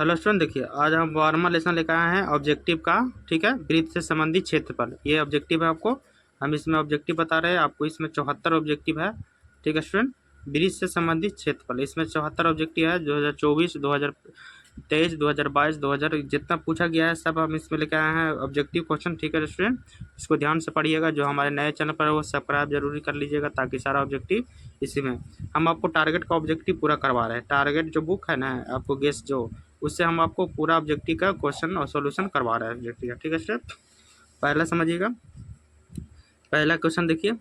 Hello student, देखिए आज हम 12वां लेसन लेकर आए हैं ऑब्जेक्टिव का। ठीक है, वृत्त से संबंधित क्षेत्रफल, ये ऑब्जेक्टिव है आपको। हम इसमें ऑब्जेक्टिव बता रहे हैं आपको। इसमें 74 ऑब्जेक्टिव है। ठीक है स्टूडेंट, वृत्त से संबंधित क्षेत्रफल, इसमें 74 ऑब्जेक्टिव है। 2024, 2023, 2022, 2000 जितना पूछा गया है सब हम इसमें लेकर आए हैं ऑब्जेक्टिव क्वेश्चन। ठीक है स्टूडेंट, इसको ध्यान से पढ़िएगा। जो हमारे नए चैनल पर है वो सब्सक्राइब जरूरी कर लीजिएगा, ताकि सारा ऑब्जेक्टिव इसी में हम आपको टारगेट का ऑब्जेक्टिव पूरा करवा रहे हैं। टारगेट जो बुक है ना आपको गेस्ट जो, उससे हम आपको पूरा ऑब्जेक्टिव का क्वेश्चन और सॉल्यूशन करवा रहे हैं ऑब्जेक्टिव का। ठीक है स्टेप, पहला समझिएगा। पहला क्वेश्चन देखिए,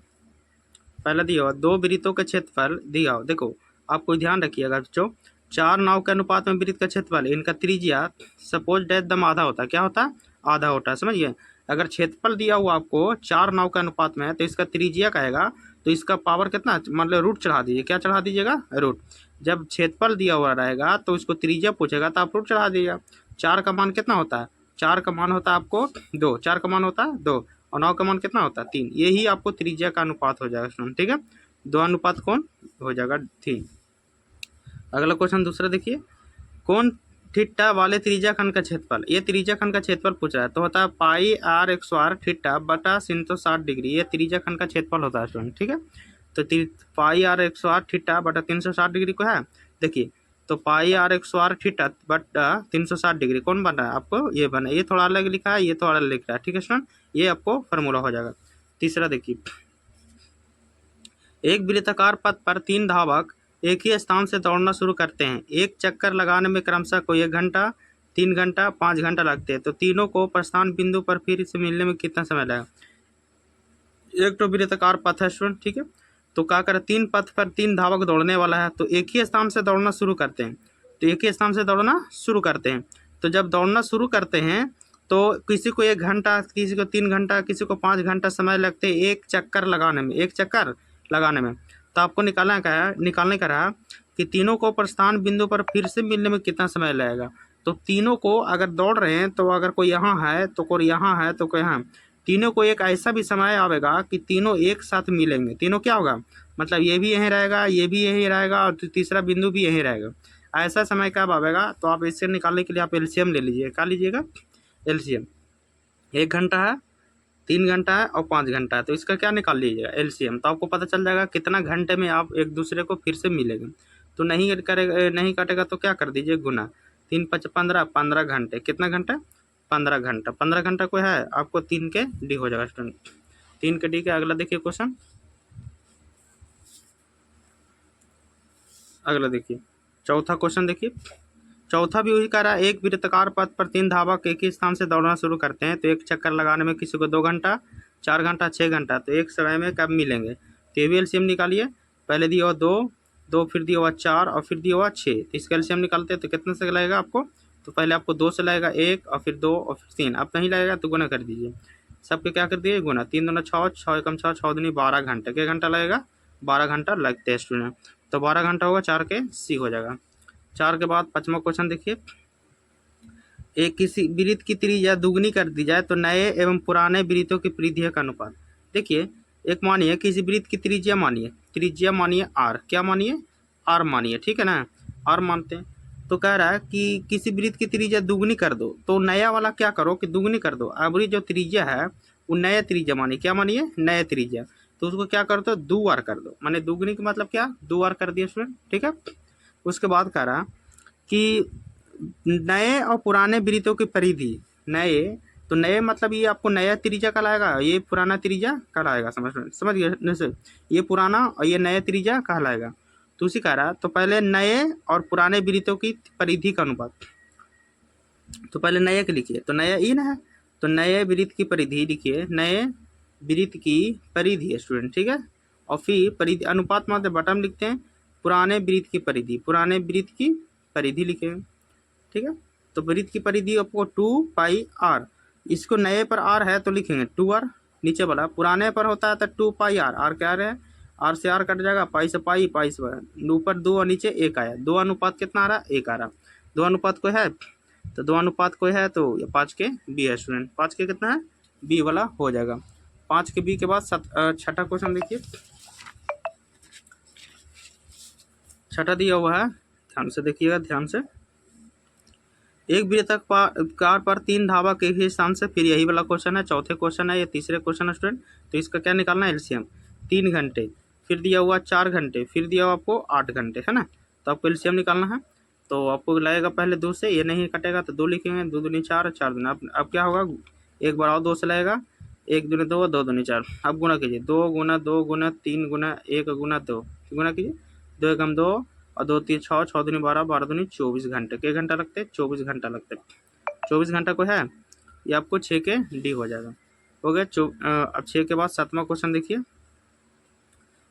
पहला दिया हुआ दो वृत्तों का क्षेत्रफल दिया हो। देखो आपको ध्यान रखिएगा बच्चों, चार नाव के अनुपात में वृत्त का क्षेत्रफल, इनका त्रिज्या सपोज डेट दम आधा होता है। क्या होता है? आधा होता है। समझिए, अगर क्षेत्रफल दिया हुआ आपको चार नाव के अनुपात में है तो इसका त्रिज्या कहेगा, तो इसका पावर कितना, मतलब रूट चढ़ा दीजिए। क्या चढ़ा दीजिएगा? रूट। जब क्षेत्रफल दिया हुआ रहेगा तो उसको त्रिज्या पूछेगा तो आप रूट चढ़ा दीजिएगा। चार का मान कितना होता है? चार का मान होता है आपको दो। चार का मान होता है दो और नौ का मान कितना होता है? तीन। यही आपको त्रिज्या का अनुपात हो जाएगा स्टूडेंट। ठीक है, दो अनुपात कौन हो जाएगा? तीन। अगला क्वेश्चन दूसरा देखिए, कौन थीटा वाले त्रिज्या खंड का क्षेत्रफल, ये त्रिज्या खंड का क्षेत्रफल पूछ रहा है तो होता है पाई आर 108 थीटा बटा 360 डिग्री। ये त्रिज्या खंड का क्षेत्रफल होता है स्टूडेंट। ठीक है, तो पाई आर 108 थीटा बटा 360 डिग्री को है। देखिए, तो पाई आर 108 थीटा बटा 360 डिग्री कौन बना है आपको? ये बना। ये थोड़ा अलग लिखा है, ये थोड़ा अलग लिख रहा है। ठीक है स्टूडेंट, ये आपको फॉर्मूला हो जाएगा। तीसरा देखिए, एक वृत्ताकार पथ पर तीन धावक एक ही स्थान से दौड़ना शुरू करते हैं। एक चक्कर लगाने में क्रमशः कोई 1 घंटा, 3 घंटा, 5 घंटा लगते हैं। तो तीनों को प्रस्थान बिंदु पर फिर से मिलने में कितना समय लगेगा? एक तो वृत्ताकार पथ है स्टूडेंट। ठीक है, तो क्या करें, तीन पथ पर तीन धावक दौड़ने वाला है तो एक ही स्थान से दौड़ना शुरू करते हैं। तो एक ही स्थान से दौड़ना शुरू करते हैं। तो जब दौड़ना शुरू करते हैं तो किसी को 1 घंटा, किसी को 3 घंटा, किसी को 5 घंटा समय लगते हैं एक चक्कर लगाने में। एक चक्कर लगाने में तो आपको निकालने का रहा कि तीनों को प्रस्थान बिंदु पर फिर से मिलने में कितना समय लगेगा। तो तीनों को अगर दौड़ रहे हैं तो अगर कोई यहाँ है तो कोई यहाँ है तो कोई यहाँ, तीनों को एक ऐसा भी समय आवेगा कि तीनों एक साथ मिलेंगे। तीनों क्या होगा, मतलब ये भी यहीं रहेगा, ये भी यहीं रहेगा और तीसरा बिंदु भी यहीं रहेगा। ऐसा समय कब आवेगा? तो आप इससे निकालने के लिए आप एलसीएम ले लीजिए। क्या लीजिएगा? एलसीएम। 1 घंटा है, 3 घंटा है और 5 घंटा है, तो इसका क्या निकाल लीजिएगा? एलसीएम। तो आपको पता चल जाएगा कितना घंटे में आप एक दूसरे को फिर से मिलेंगे। तो नहीं कटेगा तो क्या कर दीजिए? गुना। 3 5 15, 15 घंटे। कितना घंटा? 15 घंटा। 15 घंटा को है आपको 3 के डी हो जाएगा स्टूडेंट। 3 के डी के अगला देखिए क्वेश्चन। अगला देखिए, चौथा क्वेश्चन देखिए। चौथा भी वही कह रहा है, एक वृत्ताकार पथ पर तीन धावक एक ही स्थान से दौड़ना शुरू करते हैं। तो एक चक्कर लगाने में किसी को 2 घंटा, 4 घंटा, 6 घंटा, तो एक समय में कब मिलेंगे? तो ये भी एलसीएम निकालिए। पहले दिया हुआ 2, 2 फिर दिया हुआ 4 और फिर दिया हुआ 6। तो इसका एलसीएम निकालते हैं तो कितने से लगेगा आपको? तो पहले आपको 2 से लगेगा 1 और फिर 2 और फिर 3। अब नहीं लगेगा तो गुना कर दीजिए। सबके क्या कर दिए? गुना। 3 दूना 6, 6 एकम 6, 6 दूनी 12 घंटे। क्या घंटा लगेगा? 12 घंटा लगते हैं स्टूडेंट। तो 12 घंटा होगा, 4 के सी हो जाएगा। 4 के बाद 5वां क्वेश्चन देखिए, एक किसी वृत्त की त्रिज्या दुगनी कर दी जाए तो नए एवं पुराने वृत्तों की परिधि का अनुपात। देखिए, एक मानिए किसी वृत्त की त्रिज्या मानिए आर। क्या मानिए? आर मानिए। ठीक है ना, आर मानते हैं। तो कह रहा है कि किसी वृत्त की त्रिज्या दुगनी कर दो, तो नया वाला क्या करो कि दुगनी कर दो। अबरी जो त्रिज्या है वो नया त्रिज्या मानिए। क्या मानिए? नया त्रिज्या। तो उसको क्या कर दो? 2 बार कर दो। माने दुगनी का मतलब क्या? 2 बार कर दिया स्टूडेंट। ठीक है, उसके बाद कह रहा कि नए और पुराने वृत्तों की परिधि। नए, तो नए मतलब ये आपको नया त्रिज्या कहलाएगा, ये पुराना त्रिज्या कहलाएगा। समझ गए? ये पुराना और ये नया त्रिज्या कहलाएगा। तो उसी कह रहा, तो पहले नए और पुराने वृत्तों की परिधि का अनुपात। तो पहले नए के लिखिए, तो नया इन है, तो नए वृत्त की परिधि लिखिए। नए वृत्त की परिधि है स्टूडेंट। ठीक है, और फिर परिधि अनुपात मात्र बटन लिखते हैं। पुराने वृत्त की परिधि, पुराने वृत्त की परिधि लिखे। ठीक है, तो वृत्त की परिधि आपको 2 पाई आर। इसको नए पर आर है तो लिखेंगे 2 आर। नीचे वाला पुराने पर होता है तो 2 पाई आर। आर क्या है? आर से आर कट जाएगा, पाई से पाई, पाई से ऊपर 2 और नीचे 1 आया। 2 अनुपात कितना आ रहा? 1 आ रहा। 2 अनुपात कोई है तो 2 अनुपात कोई है तो 5 के बी है स्टूडेंट। 5 के कितना है? बी वाला हो जाएगा। 5 के बी के बाद छठा क्वेश्चन देखिए। छठा दिया हुआ है, ध्यान से देखिएगा, ध्यान से। एक वृत्ताकार पर 3 धावक एक ही स्थान से, फिर यही वाला क्वेश्चन है, चौथे क्वेश्चन है, ये तीसरे क्वेश्चन है स्टूडेंट। तो इसका क्या निकालना है एलसीएम। 3 घंटे, फिर दिया हुआ 4 घंटे, फिर दिया हुआ आपको 8 घंटे, है ना। तो आपको एलसीएम निकालना है। तो आपको लगेगा पहले 2 से, ये नहीं कटेगा तो 2 लिखेंगे, 2 दूनी 4, 4 दूनी, अब क्या होगा, एक बार और 2 से लगेगा, 1 दूनी 2, 2 दूनी 4। अब गुणा कीजिए, 2 गुना 2 गुना 3 गुना 1 गुना 2, गुणा कीजिए, 2 एकम 2 और 2 3 6, 6 दूनी 12, 12 दूनी 24 घंटे। कितने घंटा लगते हैं, 24 घंटा लगते हैं। 24 घंटा को है, ये आपको 6 के डी हो जाएगा, हो गया। अब 6 के बाद 7वां क्वेश्चन देखिए।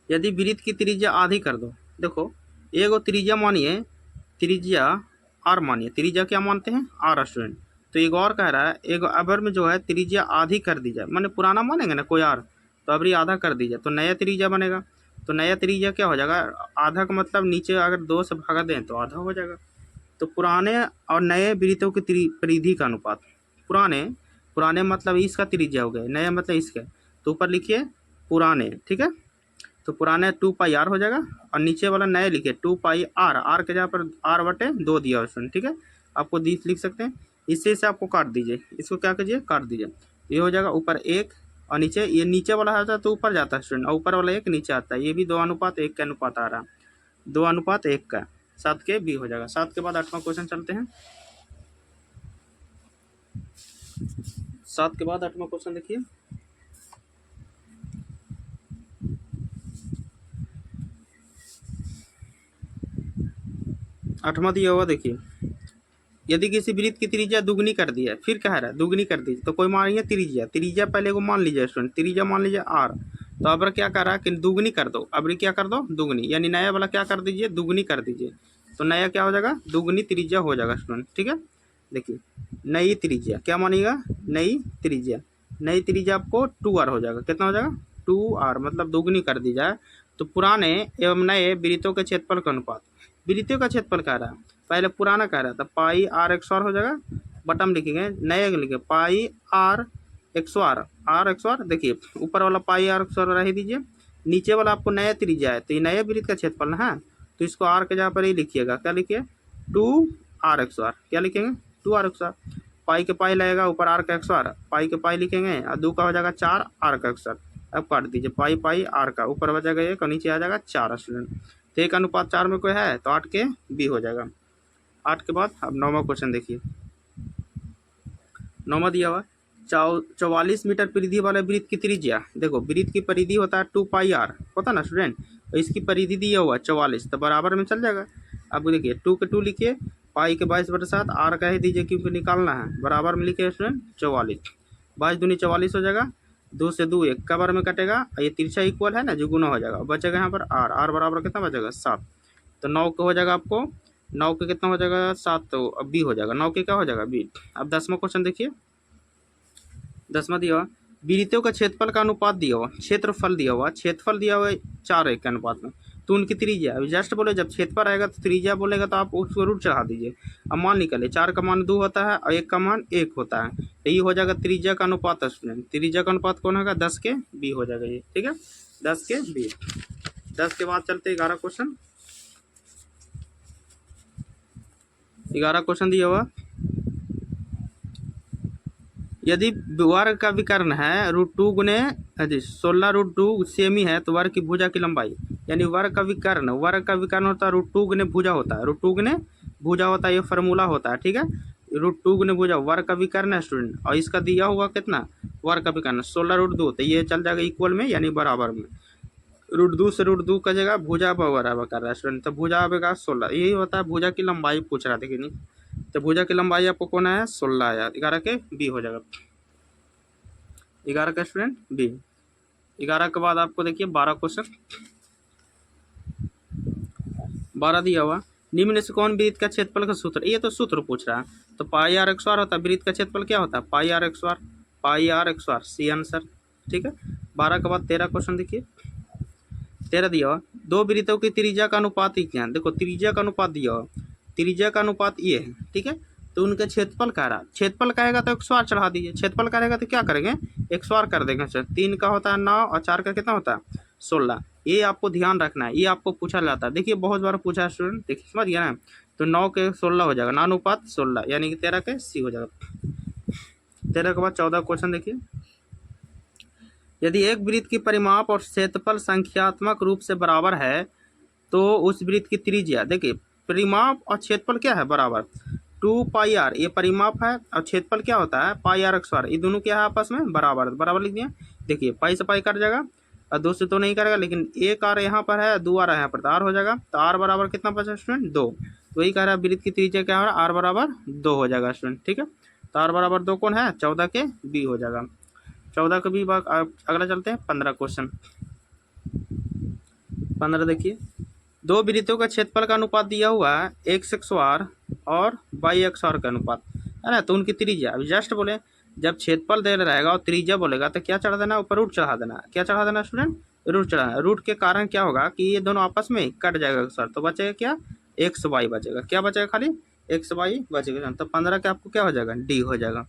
यदि वृत्त की त्रिज्या आधी कर दो, देखो एगो त्रिज्या मानिए, त्रिज्या आर मानिए, त्रिज्या क्या मानते हैं, आर स्टूडेंट। तो एक और कह रहा है, एक अबर में जो है त्रिज्या आधी कर दी जाए, माने पुराना मानेंगे ना कोई आर, तो अब ये आधा कर दी जाए तो नया त्रिज्या बनेगा। तो नया त्रिज्या क्या हो जाएगा, आधा का मतलब नीचे अगर 2 से भागा दें तो आधा हो जाएगा। तो पुराने और नए वृत्तों की परिधि का अनुपात, पुराने पुराने मतलब इसका त्रिज्या हो गया, नया मतलब इसका, तो ऊपर लिखिए पुराने, ठीक है। तो पुराने 2 पाई आर हो जाएगा, और नीचे वाला नए लिखिए 2 पाई आर, आर के जगह पर आर बटे 2 दिया ऑप्शन, ठीक है। आपको लिख सकते हैं, इससे इसे आपको काट दीजिए, इसको क्या कीजिए, काट दीजिए, ये हो जाएगा ऊपर 1 और नीचे, ये नीचे वाला आता है तो ऊपर जाता है स्टूडेंट, और ऊपर वाला 1 नीचे आता है, ये भी 2:1 का अनुपात आ रहा है, 2:1 का, 7 के बी हो जाएगा। 7 के बाद 8वां क्वेश्चन चलते हैं। 7 के बाद 8वां क्वेश्चन देखिए। 8वां दिया हुआ देखिए, यदि किसी वृत्त की त्रिज्या दुगनी कर दी है, फिर कह रहा है दुगनी कर दी, तो कोई मानिए त्रिज्या, त्रिज्या पहले को मान लीजिए स्टूडेंट, त्रिज्या मान लीजिए आर, तो अब क्या कर रहा है कि दुगनी कर दो, अब क्या कर दो, दुगनी, यानी नया वाला क्या कर दीजिए, दुगनी कर दीजिए, तो नया क्या हो जाएगा, दुगनी त्रिज्या हो जाएगा स्टूडेंट, ठीक है। देखिए नई त्रिज्या क्या मानिएगा, नई त्रिज्या, नई त्रिज्या आपको 2r हो जाएगा, कितना हो जाएगा, 2r, मतलब दुगनी कर दी जाए। तो पुराने एवं नए वृत्तों के क्षेत्रफल का अनुपात, वृत्तों का क्षेत्रफल कह रहा है, पहले पुराना कह रहा था, पाई आर एक्स आर हो जाएगा, बटन लिखेंगे, नए लिखे pi R X R, R X R, देखिए ऊपर वाला पाई आर एक्स आर रह दीजिए, नीचे वाला आपको नया त्रिज्या है, तो ये नए वृत्त का क्षेत्रफल है, तो इसको आर के जगह पर ही लिखिएगा, क्या लिखिए, 2r एक्स आर, क्या लिखेंगे, 2r एक्स आर, पाई के पाई लगेगा, ऊपर आर का एक्स आर, पाई के पाई लिखेंगे, और 2 का हो जाएगा 4 आर का एक्स आर, अब काट दीजिए, पाई पाई आर का, ऊपर हो जाएगा 1 और नीचे आ जाएगा 4 स्टूडेंट। तो 1:4 में कोई है तो 8 के बी हो जाएगा। 8 के बाद अब 9वां क्वेश्चन देखिए। 9वां दिया हुआ, 44 मीटर परिधि वाले वृत्त की त्रिज्या, देखो वृत्त की परिधि होता है 2 पाई आर होता ना स्टूडेंट, और इसकी परिधि दिया हुआ 44, तो बराबर में चल जाएगा। अब देखिए 2 के 2 लिखिए, पाई के 22/7, आर कह दीजिए क्योंकि निकालना है, बराबर में लिखिए स्टूडेंट 44, 22 दूनी 44 हो जाएगा, 2 से 2 1 का बार में कटेगा, ये तिरछा इक्वल है ना, जो गुना हो जाएगा, बचेगा यहाँ पर आर, आर बराबर कितना बचेगा 7, तो 9 का हो जाएगा आपको, 9 के कितना हो जाएगा 7, तो अब बी हो जाएगा, 9 के क्या हो जाएगा बी। अब 10वां क्वेश्चन देखिए। 10वां दिया हुआ, वृत्तों का क्षेत्रफल का अनुपात दिया हुआ, क्षेत्रफल दिया हुआ, क्षेत्रफल दिया हुआ 4:1 के अनुपात में, तो उनकी त्रिज्या, अभी जस्ट बोले जब क्षेत्रफल आएगा तो त्रिज्या बोलेगा तो आप उसको रूट चढ़ा दीजिए। अब मान निकले 4 का मान 2 होता है और 1 का मान 1 होता है, तो ये हो जाएगा त्रिज्या का अनुपात स्टूडेंट, त्रिज्या का अनुपात कौन होगा, 10 के बी हो जाएगा ये, ठीक है, 10 के बी। 10 के बाद चलते 11 क्वेश्चन। 11 क्वेश्चन दिया हुआ, यदि वर्ग का विकर्ण है √2 गुने 16√2 सेमी है, तो वर्ग की भुजा की लंबाई, यानी वर्ग का विकर्ण होता है √2 गुने भुजा होता है, √2 गुने भुजा होता है, ये फार्मूला होता है, ठीक है। √2 गुने भुजा वर्ग का विकर्ण है स्टूडेंट, और इसका दिया हुआ कितना, वर्ग का विकर्ण 16√2, तो ये चल जाएगा इक्वल में, यानी बराबर में, √2 से √2 का जगह भुजा बराबर कर रहा है स्टूडेंट, तो भुजा आएगा 16, यही होता है भुजा की लंबाई पूछ रहा था कि नहीं, तो भुजा की लंबाई आपको कौन है 16 आया, 11 के बी हो जाएगा, 11 का स्टूडेंट बी। 11 के बाद आपको देखिए 12 क्वेश्चन। 12 दिया हुआ, निम्न से कौन वृत्त का क्षेत्रफल का सूत्र, ये तो सूत्र पूछ रहा है, तो पाई आर एक्स आर होता है, वृत्त का क्षेत्रफल क्या होता है, pi R X R, C answer, ठीक है। 12 के बाद 13 क्वेश्चन देखिए। 13 दिया हुआ, दो वृत्तों की त्रिज्या का अनुपात ही क्या है, देखो त्रिज्या का अनुपात दिया हुआ, त्रिज्या का अनुपात ये है, ठीक है, तो उनका क्षेत्रफल कह रहा, क्षेत्रफल कहेगा तो 100 चढ़ा दीजिए, क्षेत्रफल करेगा तो क्या करेंगे 100 कर देंगे, 3 का होता है 9 और 4 का कितना होता है 16, ये आपको ध्यान रखना है, ये आपको पूछा जाता है। देखिए बहुत बार पूछा है स्टूडेंट, देखिए समझ गया ना। तो 9 के 16 हो जाएगा, 9:16 यानी कि 13 के सी हो जाएगा। 13 के बाद 14 क्वेश्चन देखिए, यदि एक वृत्त की परिमाप और क्षेत्रफल संख्यात्मक रूप से बराबर है तो उस वृत्त की त्रिज्या, देखिए परिमाप और क्षेत्रफल क्या है बराबर, 2πr ये परिमाप है और क्षेत्रफल क्या होता है πr/r, ये दोनों क्या है आपस में बराबर, बराबर लिख दिए। देखिए पाई से पाई कट जाएगा और 2 से तो नहीं करेगा, लेकिन एक आर यहाँ पर है, 2 आर यहाँ पर, तो आर बराबर तो आर बराबर कितना बचा स्टूडेंट 2। तो वही कह रहा है वृत्त की त्रिज्या क्या हो रहा है, आर बराबर 2 हो जाएगा स्टूडेंट, ठीक है। तो आर बराबर 2 कौन है, 14 के बी हो जाएगा। 14 के बी बाग अगला चलते हैं 15 क्वेश्चन। 15 देखिए, दो वृत्तों का क्षेत्रफल का अनुपात दिया हुआ है x/r और y/r का अनुपात है ना, तो उनकी त्रिज्या, अभी जस्ट बोले जब क्षेत्रफल दे रहेगा और त्रिज्या बोलेगा तो क्या चढ़ा देना, ऊपर रूट चढ़ा देना। क्या चढ़ा देना स्टूडेंट, रूट चढ़ाना। रूट के कारण क्या होगा कि ये दोनों आपस में कट जाएगा सर, तो बचेगा क्या xy बचेगा, क्या बचेगा खाली xy बचेगा। तो 15 का आपको क्या हो जाएगा, डी हो जाएगा,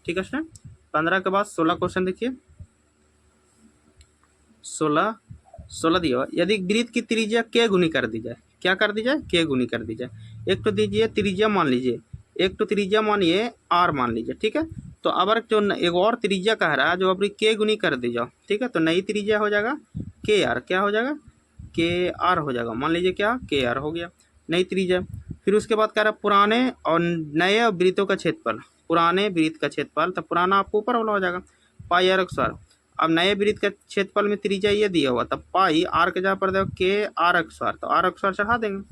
ठीक है स्टूडेंट। 15 के बाद 16 क्वेश्चन देखिए, 16 दिया हुआ, यदि वृत्त की त्रिज्या k गुनी कर दी जाए, क्या कर दी जाए, k गुनी कर दी जाए। एक तो दीजिए त्रिज्या मान लीजिए, एक तो त्रिज्या मानिए r मान लीजिए, ठीक है। तो अब जो एक और त्रिज्या कह रहा है जो अपनी k गुनी कर दी जाओ, ठीक है। तो नई त्रिज्या हो जाएगा kr, क्या हो जाएगा kr हो जाएगा, मान लीजिए क्या kr हो गया नई त्रिज्या। फिर उसके बाद कह रहा है पुराने और नए वृत्तों का क्षेत्रफल, पुराने वृत्त का क्षेत्रफल, तो पुराना आपको ऊपर वाला हो जाएगा πr/r। अब नए वृत्त के क्षेत्रफल में त्रिज्या ये दिया हुआ, तब पाई आर के जगह पर देखो के r/r, तो r/r चढ़ा देंगे।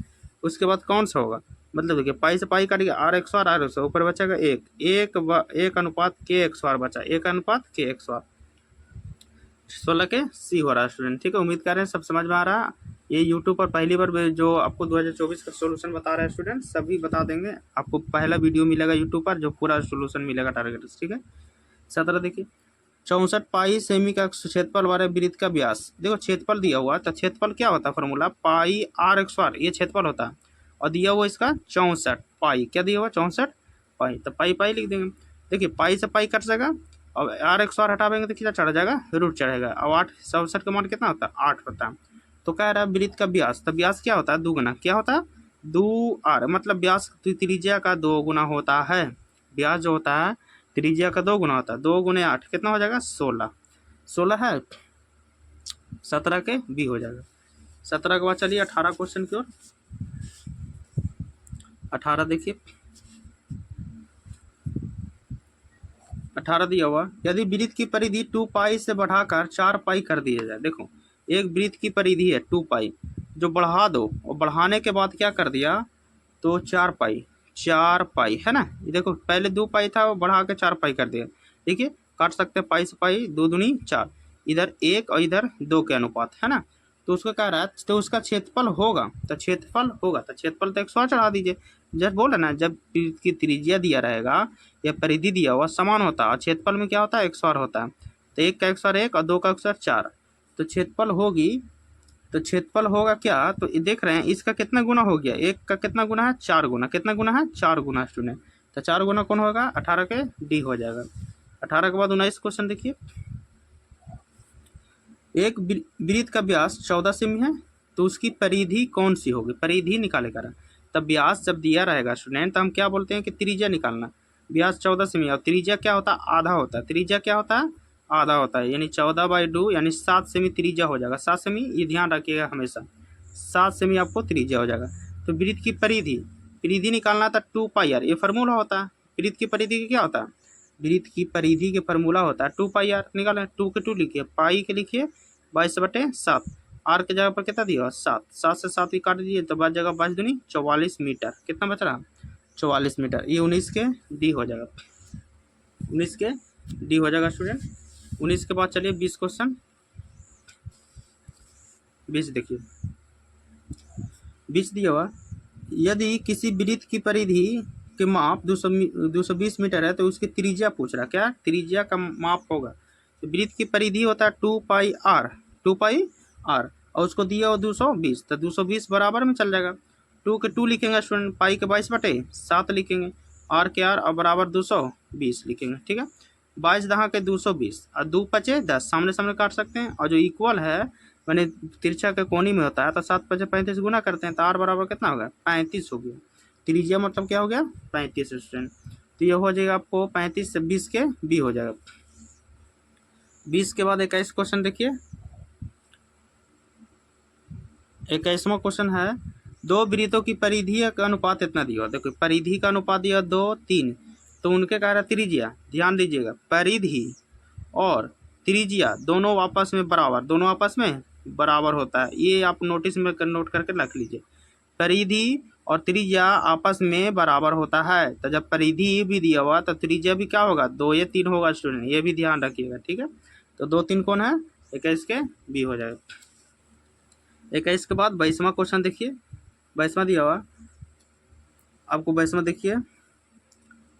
उसके बाद कौन सा होगा, मतलब देखिए पाई से पाई काट गया, r/r ऊपर बचेगा एक अनुपात k/r बचा, 1/k/r। 16 के सी हो रहा है स्टूडेंट, ठीक है। उम्मीद कर रहे हैं सब समझ में आ रहा है। ये यूट्यूब पर पहली बार जो आपको 2024 का सोल्यूशन बता रहा है स्टूडेंट, सभी बता देंगे आपको, पहला वीडियो मिलेगा यूट्यूब पर जो पूरा सोल्यूशन मिलेगा टारगेट, ठीक है। 17 देखिए, 64 पाई सेमी का क्षेत्रफल वाले वृत्त का व्यास, देखो क्षेत्रफल दिया हुआ है तो क्षेत्रफल क्या होता है फॉर्मूला पाई r/r, ये क्षेत्रफल होता है। और दिया हुआ इसका 64 पाई, क्या दिया हुआ 64 पाई, तो पाई पाई लिख देंगे। देखिए पाई से पाई कट जाएगा और r/r हटावेंगे तो कितना चढ़ जाएगा, रूट चढ़ेगा। और 64 का मान कितना होता है 8 होता है। तो कह रहा है वृत्त का व्यास, तो व्यास क्या होता है दुगुना, क्या होता है 2r, मतलब व्यास त्रिज्या का 2 गुना होता है। व्यास जो होता है त्रिज्या का 2 गुना होता है, 2 गुने 8 कितना हो जाएगा 16, 16 है। 17 के बी हो जाएगा। 17 के बाद चलिए 18 क्वेश्चन की ओर। 18 देखिए, 18 दिया हुआ, यदि वृत्त की परिधि 2 पाई से बढ़ाकर 4 पाई कर दिया जाए। देखो एक वृत्त की परिधि है 2 पाई, जो बढ़ा दो और बढ़ाने के बाद क्या कर दिया तो 4 पाई, 4 पाई है ना। ये देखो पहले 2 पाई था वो बढ़ा के 4 पाई कर दिया। देखिए काट सकते हैं पाई से पाई, 2 दूनी 4, इधर 1 और इधर 2 के अनुपात है ना। तो उसको कह रहा है तो उसका क्षेत्रफल होगा, तो क्षेत्रफल होगा तो क्षेत्रफल तो 100 चढ़ा दीजिए। जब बोला ना जब की त्रिज्या दिया रहेगा या परिधि दिया हुआ समान होता है और क्षेत्रफल में क्या होता है 100 होता है, तो 1 का 100 और 2 का 4, तो क्षेत्रफल होगी, तो क्षेत्रफल होगा क्या, तो देख रहे हैं इसका कितना गुना हो गया, 1 का कितना गुना है 4 गुना, कितना गुना है 4 गुना स्टूडेंट। तो 4 गुना कौन होगा 18 के डी हो जाएगा। 18 के बाद 19 क्वेश्चन देखिए, एक वृत्त का व्यास 14 सेमी है तो उसकी परिधि कौन सी होगी, परिधि निकालेगा। तब व्यास जब दिया रहेगा स्टूडेंट तो हम क्या बोलते हैं कि त्रिज्या निकालना। व्यास 14 सेमी और त्रिज्या क्या होता है आधा होता है, त्रिज्या क्या होता है आधा होता है, यानी 14/2 यानी 7 सेमी त्रिज्या हो जाएगा। 7 सेमी ये ध्यान रखिएगा हमेशा, 7 सेमी आपको त्रिज्या हो जाएगा। तो वृत्त की परिधि, परिधि निकालना था 2πr, ये फार्मूला होता है वृत्त की परिधि का, क्या होता है वृत्त की परिधि के फार्मूला होता है 2πr। निकालें 2 के 2 लिखिए, पाई के लिखिए 22/7, आर के जगह पर कितना दिया 7, 7 से 7 भी काट दीजिए तो बच जाएगा 5 दूनी 44 मीटर, कितना बच रहा 44 मीटर। ये 19 के डी हो जाएगा, 19 के डी हो जाएगा स्टूडेंट। 19 के बाद चलिए 20 क्वेश्चन। 20 देखिए, 20 दिया हुआ, यदि किसी वृत्त की परिधि के माप 220 मीटर है तो उसकी त्रिज्या पूछ रहा, क्या त्रिज्या का माप होगा। तो वृत्त की परिधि होता है 2πr, 2πr और उसको दिया हो 220, तो 220 बराबर में चल जाएगा। 2 के 2 लिखेंगे स्टूडेंट, पाई के 22/7 लिखेंगे, आर के आर और बराबर 220 लिखेंगे, ठीक है। 22 दहा के 220 और 2 × 5 = 10, सामने सामने काट सकते हैं और जो इक्वल है मैंने तिरछा के कोनी में होता है, तो 7 5 35 गुना करते हैं तो r बराबर कितना होगा 35 हो गया। त्रिज्या मतलब क्या हो गया 35 स्टूडेंट। तो ये हो जाएगा आपको 35 से 20 के b हो जाएगा। 20 के बाद 21 क्वेश्चन देखिए। 21वां क्वेश्चन है, दो वृत्तों की परिधि का अनुपात इतना दिया। देखो परिधि का अनुपात दिया 2 3, तो उनके कह रहा त्रिज्या, ध्यान दीजिएगा परिधि और त्रिज्या दोनों आपस में बराबर, दोनों आपस में बराबर होता है। ये आप नोटिस में नोट करके रख लीजिए, परिधि और त्रिज्या आपस में बराबर होता है। तो जब परिधि भी दिया हुआ तो त्रिज्या भी क्या होगा 2 या 3 होगा स्टूडेंट, ये भी ध्यान रखिएगा, ठीक है। तो 2 3 कौन है 21 के बी हो जाएगा। 21 के बाद 22वां क्वेश्चन देखिए। 22वां दिया हुआ आपको, 22वां देखिए,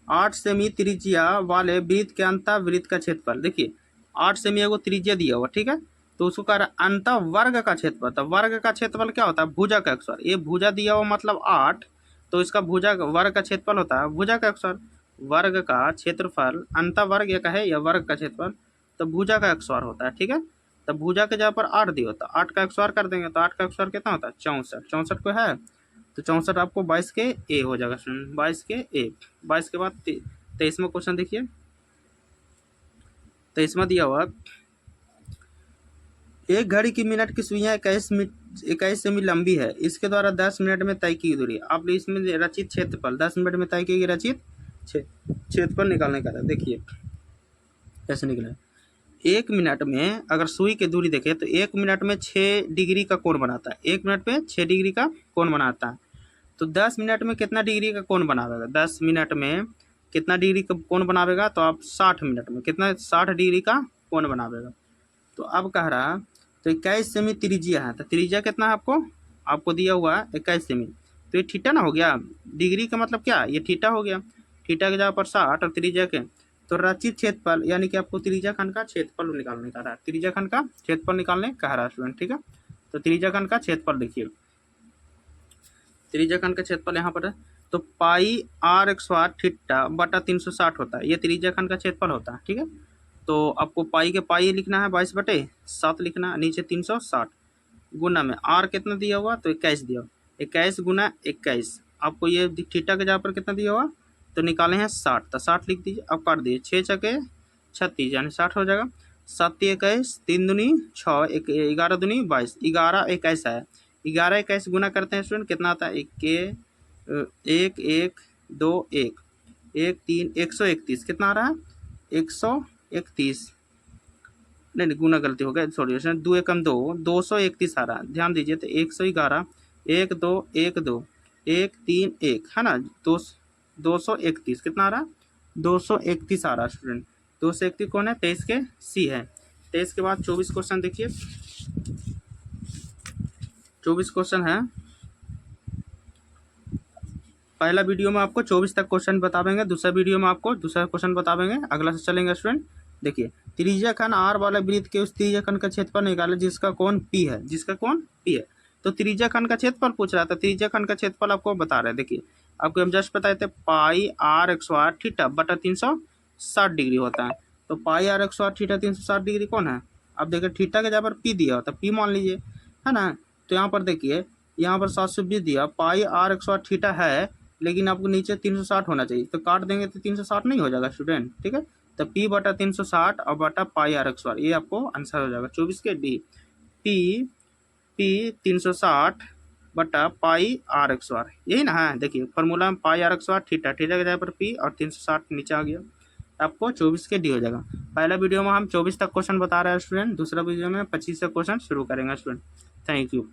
8 सेमी त्रिज्या वाले वृत्त के अंतः वृत्त का क्षेत्रफल। देखिए 8 सेमी एगो त्रिज्या दिया हुआ, ठीक है, तो उसको कह रहा है अंतः वर्ग का क्षेत्रफल। तो वर्ग का क्षेत्रफल क्या होता है भुजा का अक्षर, ये भुजा दिया हुआ मतलब 8, तो इसका भुजा वर्ग का क्षेत्रफल होता है भुजा का अक्षर। वर्ग का क्षेत्रफल अंतः वर्ग एक है या वर्ग का क्षेत्रफल, तो भुजा का अक्षर होता है, ठीक है। तो भुजा के जगह पर 8 दिया होता है, 8 का अक्षर कर देंगे तो 8 का अक्षर कितना होता है 64। 64 को है तो 64 आपको 22 के ए हो जाएगा स्टूडेंट, 22 के ए। 22 के बाद 23वां क्वेश्चन देखिए। 23वां दिया हुआ, एक घड़ी की मिनट की सुइयां 21 सेमी लंबी है, इसके द्वारा 10 मिनट में तय की दूरी। आप इसमें रचित क्षेत्रफल 10 मिनट में तय की गई रचित क्षेत्रफल निकालने का था। देखिए कैसे निकला, 1 मिनट में अगर सुई की दूरी देखें तो 1 मिनट में 6 डिग्री का कोण बनाता है, 1 मिनट में 6 डिग्री का कोण बनाता है। तो 10 मिनट में कितना डिग्री का कोण बनावेगा, 10 मिनट में कितना डिग्री का कोण बनावेगा, तो आप 60 मिनट में कितना 60 डिग्री का कोण बनावेगा। तो अब कह रहा तो 21 सेमी त्रिज्या है, तो त्रिज्या कितना है आपको दिया हुआ है 21 सेमी, तो ये थीटा ना हो गया, डिग्री का मतलब क्या ये थीटा हो गया, थीटा के जगह पर 60 और त्रिज्या के, तो रचित क्षेत्रफल यानी कि आपको त्रिज्या खंड का क्षेत्रफल निकालने का रहा है, त्रिज्या खंड का क्षेत्रफल निकालने कह रहा है स्टूडेंट, ठीक है। तो त्रिज्या खंड का क्षेत्रफल देखिए, त्रिज्या खंड का क्षेत्रफल यहाँ पर है, तो पाई आर एक स्क्वायर थीटा बटा 360 होता है, ये त्रिज्या खंड का क्षेत्रफल होता है, ठीक है। तो आपको पाई के पाई लिखना है 22/7 लिखना है, नीचे 360 गुना में आर कितना दिया हुआ तो 21 दिया हुआ, 21 गुना 21, आपको ये थीटा के जगह पर कितना दिया हुआ तो निकाले हैं 60, तो 60 लिख दीजिए। अब काट दीजिए 6 छके 36 यानी 60 हो जाएगा। 7 21 3 दूनी 6 11 दूनी 22, 11 21 है, 11 21 गुना करते हैं स्टूडेंट कितना आता है 1 1 2 1 1 3 131 कितना आ रहा है 131, नहीं गुना गलती हो गया सॉरी, 2 एकम 2 231 आ रहा है, ध्यान दीजिए। तो 111 1 2 1 2 1 3 1 है ना, 231 कितना आ रहा है 231 आ रहा है स्टूडेंट। 231 कौन है 23 के सी है। 23 के बाद 24 क्वेश्चन देखिए। 24 क्वेश्चन है, पहला वीडियो में आपको 24 तक क्वेश्चन बता देंगे, दूसरा वीडियो में आपको दूसरा क्वेश्चन बता देंगे, अगला से चलेंगे स्टूडेंट। देखिए त्रिज्या खंड आर वाला वृत्त के उस त्रिज्या खंड का क्षेत्रफल निकाले जिसका कोण पी है, जिसका कोण पी है। तो त्रिज्या खंड का क्षेत्रफल पूछ रहा था, त्रिज्या खंड का क्षेत्रफल आपको बता रहे हैं। देखिए आपको हम जस्ट बताए थे पाई आर एक स्क्वायर थीटा बटा 360 डिग्री होता है। तो पाई आर एक स्क्वायर थीटा 360 डिग्री कौन है, अब देखिए थीटा के जगह पर पी दिया होता है, पी मान लीजिए है ना। तो यहाँ पर देखिए यहाँ पर 720 दिया, पाई आर एक स्क्वायर थीटा है लेकिन आपको नीचे 360 होना चाहिए, तो काट देंगे तो 360 नहीं हो जाएगा स्टूडेंट, ठीक है। तो पी बटा 360 और बटा पाई आर एक्स वार, ये आपको आंसर हो जाएगा 24 के डी। पी 360 बटा पाई आर एक्स वार, यही ना है। देखिए फॉर्मूला में पाई आर एक्स वार थीटा, थीटा के जगह पर पी और 360 नीचे आ गया, आपको 24 के डी हो जाएगा। पहला वीडियो में हम 24 तक क्वेश्चन बता रहे हैं स्टूडेंट, दूसरा वीडियो में 25 से क्वेश्चन शुरू करेंगे स्टूडेंट। Thank you.